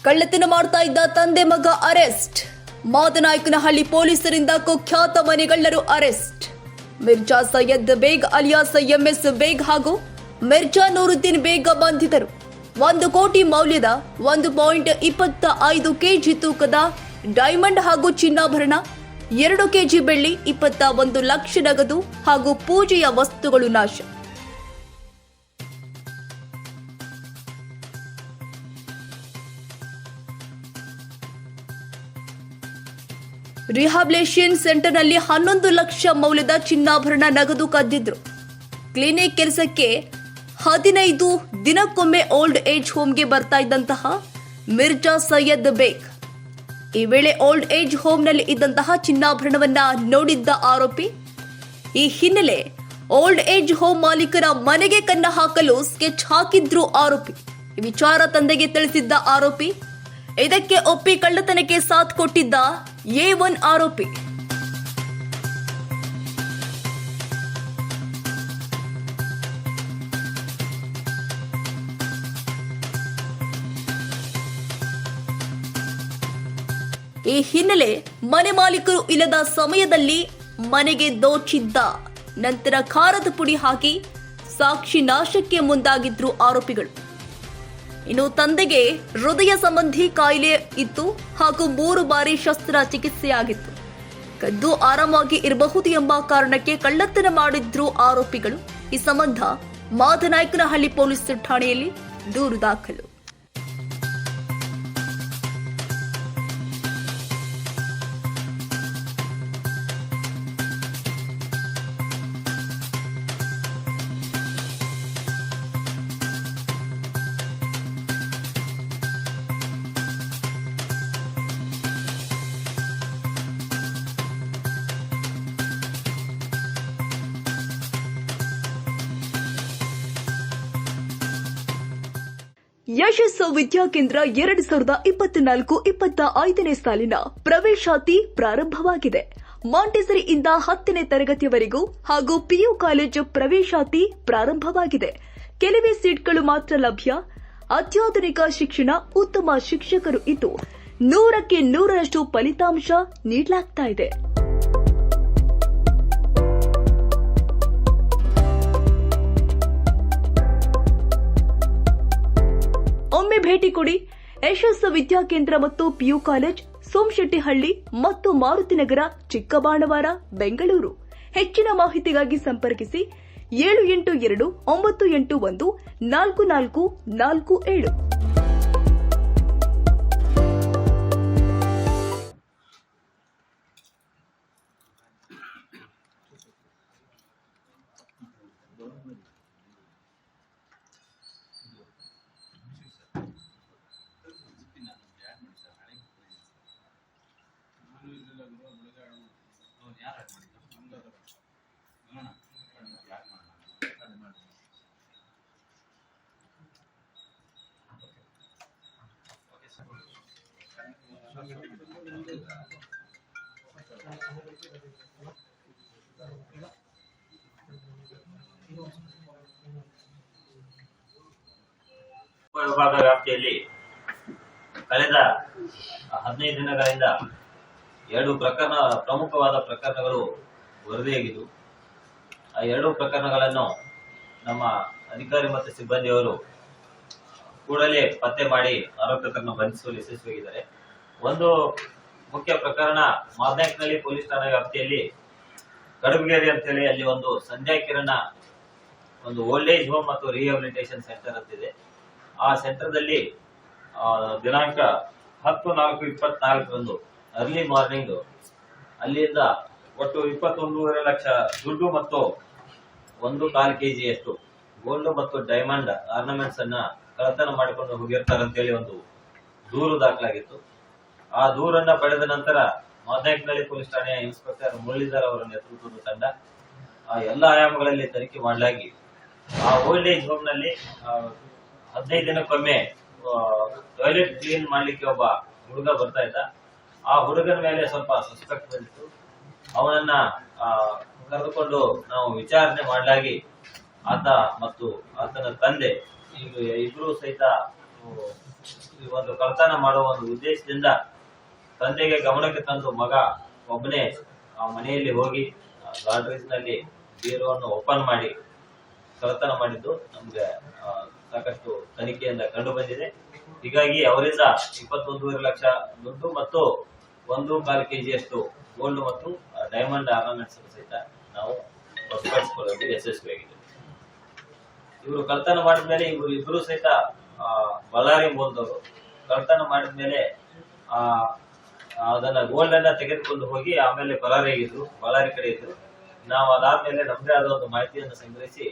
ಕಳ್ಳತನ ಮಾಡ್ತಾ ಇದ್ದ ತಂದೆ ಮಗ ಅರೆಸ್ಟ್. ಮಾದನಾಯಕನಹಳ್ಳಿ ಪೊಲೀಸರಿಂದ ಕುಖ್ಯಾತ ಮನೆಗಳ್ಳರು ಅರೆಸ್ಟ್. ಮಿರ್ಜಾ ಸೈಯದ್ ಬೇಗ್ ಅಲಿಯಾಸ್ ಎಂಎಸ್ ಬೇಗ್ ಹಾಗೂ ಮಿರ್ಜಾ ನೂರುದ್ದೀನ್ ಬೇಗ್ ಬಂಧಿತರು. 1 ಕೋಟಿ ಮೌಲ್ಯದ 1.25 ಕೆಜಿ ತೂಕದ ಡೈಮಂಡ್ ಹಾಗೂ ಚಿನ್ನಾಭರಣ, 2 ಕೆಜಿ ಬೆಳ್ಳಿ, 21 ಲಕ್ಷ ನಗದು ಹಾಗೂ ಪೂಜೆಯ ವಸ್ತುಗಳು ನಾಶ. ರಿಹಾಬಿಲಿಟೇಷನ್ ಸೆಂಟರ್ನಲ್ಲಿ 11 ಲಕ್ಷ ಮೌಲ್ಯದ ಚಿನ್ನಾಭರಣ, ನಗದು ಕದ್ದಿದ್ರು. ಕ್ಲಿನಿಕ್ ಕೆಲಸಕ್ಕೆ 15 ದಿನಕ್ಕೊಮ್ಮೆ ಓಲ್ಡ್ ಏಜ್ ಹೋಮ್ಗೆ ಬರ್ತಾ ಇದ್ದಂತಹ ಮಿರ್ಜಾ ಸೈಯದ್ ಬೇಗ್ ಈ ವೇಳೆ ಓಲ್ಡ್ ಏಜ್ ಹೋಮ್ನಲ್ಲಿ ಇದ್ದಂತಹ ಚಿನ್ನಾಭರಣವನ್ನ ನೋಡಿದ್ದ ಆರೋಪಿ. ಈ ಹಿನ್ನೆಲೆ ಓಲ್ಡ್ ಏಜ್ ಹೋಮ್ ಮಾಲೀಕರ ಮನೆಗೆ ಕನ್ನ ಹಾಕಲು ಸ್ಕೆಚ್ ಹಾಕಿದ್ರು ಆರೋಪಿ. ಈ ವಿಚಾರ ತಂದೆಗೆ ತಿಳಿಸಿದ್ದ ಆರೋಪಿ. ಇದಕ್ಕೆ ಒಪ್ಪಿ ಕಳ್ಳತನಕ್ಕೆ ಸಾಥ್ ಕೊಟ್ಟಿದ್ದ A1 ಆರೋಪಿ. ಈ ಹಿನ್ನೆಲೆ ಮನೆ ಮಾಲೀಕರು ಇಲ್ಲದ ಸಮಯದಲ್ಲಿ ಮನೆಗೆ ದೋಚಿದ್ದ. ನಂತರ ಖಾರದ ಪುಡಿ ಹಾಕಿ ಸಾಕ್ಷಿ ನಾಶಕ್ಕೆ ಮುಂದಾಗಿದ್ರು ಆರೋಪಿಗಳು. ಇನ್ನು ತಂದೆಗೆ ಹೃದಯ ಸಂಬಂಧಿ ಕಾಯಿಲೆ ಇತ್ತು ಹಾಗೂ 3 ಬಾರಿ ಶಸ್ತ್ರಚಿಕಿತ್ಸೆಯಾಗಿತ್ತು. ಕದ್ದು ಆರಾಮಾಗಿ ಇರಬಹುದು ಎಂಬ ಕಾರಣಕ್ಕೆ ಕಳ್ಳತನ ಮಾಡಿದ್ರು ಆರೋಪಿಗಳು. ಈ ಸಂಬಂಧ ಮಾದನಾಯಕನಹಳ್ಳಿ ಪೊಲೀಸ್ ಠಾಣೆಯಲ್ಲಿ ದೂರು ದಾಖಲು. ಯಶಸ್ಸು ವಿದ್ಯಾಕೇಂದ್ರ 2024-25ನೇ ಸಾಲಿನ ಪ್ರವೇಶಾತಿ ಪ್ರಾರಂಭವಾಗಿದೆ. ಮಾಂಟೆಸರಿಯಿಂದ 10ನೇ ತರಗತಿಯವರೆಗೂ ಹಾಗೂ ಪಿಯು ಕಾಲೇಜು ಪ್ರವೇಶಾತಿ ಪ್ರಾರಂಭವಾಗಿದೆ. ಕೆಲವೇ ಸೀಟ್ಗಳು ಮಾತ್ರ ಲಭ್ಯ. ಅತ್ಯಾಧುನಿಕ ಶಿಕ್ಷಣ, ಉತ್ತಮ ಶಿಕ್ಷಕರು ಇದ್ದು 100ಕ್ಕೆ 100ರಷ್ಟು ಫಲಿತಾಂಶ ನೀಡಲಾಗ್ತಾ ಇದೆ. ಒಮ್ಮೆ ಭೇಟಿ ಕೊಡಿ. ಯಶಸ್ಸು ವಿದ್ಯಾಕೇಂದ್ರ ಮತ್ತು ಪಿಯು ಕಾಲೇಜ್, ಸೋಮಶೆಟ್ಟಿಹಳ್ಳಿ ಮತ್ತು ಮಾರುತಿನಗರ, ಚಿಕ್ಕಬಾಣವಾರ, ಬೆಂಗಳೂರು. ಹೆಚ್ಚಿನ ಮಾಹಿತಿಗಾಗಿ ಸಂಪರ್ಕಿಸಿ 7829814447. ವಿಭಾಗ ವ್ಯಾಪ್ತಿಯಲ್ಲಿ ಕಳೆದ 15 ದಿನಗಳಿಂದ 2 ಪ್ರಮುಖವಾದ ಪ್ರಕರಣಗಳು ವರದಿಯಾಗಿದ್ದು, ಆ 2 ಪ್ರಕರಣಗಳನ್ನು ನಮ್ಮ ಅಧಿಕಾರಿ ಮತ್ತು ಸಿಬ್ಬಂದಿಯವರು ಕೂಡಲೇ ಪತ್ತೆ ಮಾಡಿ ಆರೋಪಿತರನ್ನು ಬಂಧಿಸುವಲ್ಲಿ ಯಶಸ್ವಿಯಾಗಿದ್ದಾರೆ. ಒಂದು ಮುಖ್ಯ ಪ್ರಕರಣ ಮಾದನಾಯಕನಹಳ್ಳಿ ಪೊಲೀಸ್ ಠಾಣಾ ವ್ಯಾಪ್ತಿಯಲ್ಲಿ ಕಡಬಗೇರಿ ಅಂತ ಹೇಳಿ ಅಲ್ಲಿ ಒಂದು ಸಂಧ್ಯಾ ಕಿರಣ ಒಂದು ಓಲ್ಡ್ ಏಜ್ ಹೋಮ್ ಮತ್ತು ರಿಹ್ಯಾಬಿಲಿಟೇಷನ್ ಸೆಂಟರ್ ಅಂತಿದೆ. ಆ ಸೆಂಟರ್ದಲ್ಲಿ ದಿನಾಂಕ 10/4/24 ಅರ್ಲಿ ಮಾರ್ನಿಂಗ್ ಅಲ್ಲಿಂದ ಒಟ್ಟು 21.5 ಲಕ್ಷ ದುಡ್ಡು ಮತ್ತು 1.25 ಕೆಜಿಯಷ್ಟು ಗೋಲ್ಡ್ ಮತ್ತು ಡೈಮಂಡ್ ಆರ್ನಮೆಂಟ್ಸ್ ಅನ್ನ ಕಳ್ಳತನ ಮಾಡಿಕೊಂಡು ಹೋಗಿರ್ತಾರೆ ಅಂತ ಹೇಳಿ ಒಂದು ದೂರು ದಾಖಲಾಗಿತ್ತು. ಆ ದೂರನ್ನ ಪಡೆದ ನಂತರ ಮಾದನಾಯಕನಹಳ್ಳಿ ಪೊಲೀಸ್ ಠಾಣೆಯ ಇನ್ಸ್ಪೆಕ್ಟರ್ ಮುರಳೀಧರ್ ಅವರ ನೇತೃತ್ವದ ತಂಡ ಆ ಎಲ್ಲ ಆಯಾಮಗಳಲ್ಲಿ ತನಿಖೆ ಮಾಡಲಾಗಿ ಆ ಓಲ್ಡ್ ಏಜ್ ಹೋಮ್ ನಲ್ಲಿ 15 ದಿನಕ್ಕೊಮ್ಮೆ ಟಾಯ್ಲೆಟ್ ಕ್ಲೀನ್ ಮಾಡ್ಲಿಕ್ಕೆ ಒಬ್ಬ ಹುಡುಗ ಬರ್ತಾ ಇದ್ದ. ಆ ಹುಡುಗನ ಮೇಲೆ ಸ್ವಲ್ಪ ಸಸ್ಪೆಕ್ಟ್ ಬಂದಿತ್ತು. ಅವನನ್ನ ಕರೆದುಕೊಂಡು ನಾವು ವಿಚಾರಣೆ ಮಾಡಲಾಗಿ ಆತ ಮತ್ತು ಆತನ ತಂದೆ ಇಬ್ರು ಸಹಿತ ಈ ಒಂದು ಕಳ್ತನ ಮಾಡುವ ಒಂದು ಉದ್ದೇಶದಿಂದ ತಂದೆಗೆ ಗಮನಕ್ಕೆ ತಂದು ಮಗ ಒಬ್ಬನೇ ಆ ಮನೆಯಲ್ಲಿ ಹೋಗಿ ಲಾಂಡ್ರೀಸ್ ನಲ್ಲಿ ಬೀರುವನ್ನು ಓಪನ್ ಮಾಡಿ ಕಳ್ಳತನ ಮಾಡಿದ್ದು ನಮ್ಗೆ ಸಾಕಷ್ಟು ತನಿಖೆಯಿಂದ ಕಂಡು ಬಂದಿದೆ. ಹೀಗಾಗಿ ಅವರಿಂದ 21.5 ಲಕ್ಷ ದುಡ್ಡು ಮತ್ತು 1.25 kg ಗೋಲ್ಡ್ ಮತ್ತು ಡೈಮಂಡ್ ಆರ್ನಮೆಂಟ್ಸ್ ಸಹಿತ ನಾವು ವಶಪಡಿಸಿಕೊಳ್ಳಲು ಯಶಸ್ವಿಯಾಗಿದೆ. ಇವರು ಕಳ್ಳತನ ಮಾಡಿದ್ಮೇಲೆ ಇಬ್ರು ಸಹಿತ ಬಳ್ಳಾರಿ ಮೂಲದವರು. ಕಳ್ಳತನ ಮಾಡಿದ್ಮೇಲೆ ಅದನ್ನ ಗೋಲ್ಡ್ ಅನ್ನ ತೆಗೆದುಕೊಂಡು ಹೋಗಿ ಆಮೇಲೆ ಬಳ್ಳಾರಿ ಕಡೆ ಇದ್ರು. ನಾವು ಅದಾದ್ಮೇಲೆ ನಮ್ದೇ ಆದ ಒಂದು ಮಾಹಿತಿಯನ್ನು ಸಂಗ್ರಹಿಸಿ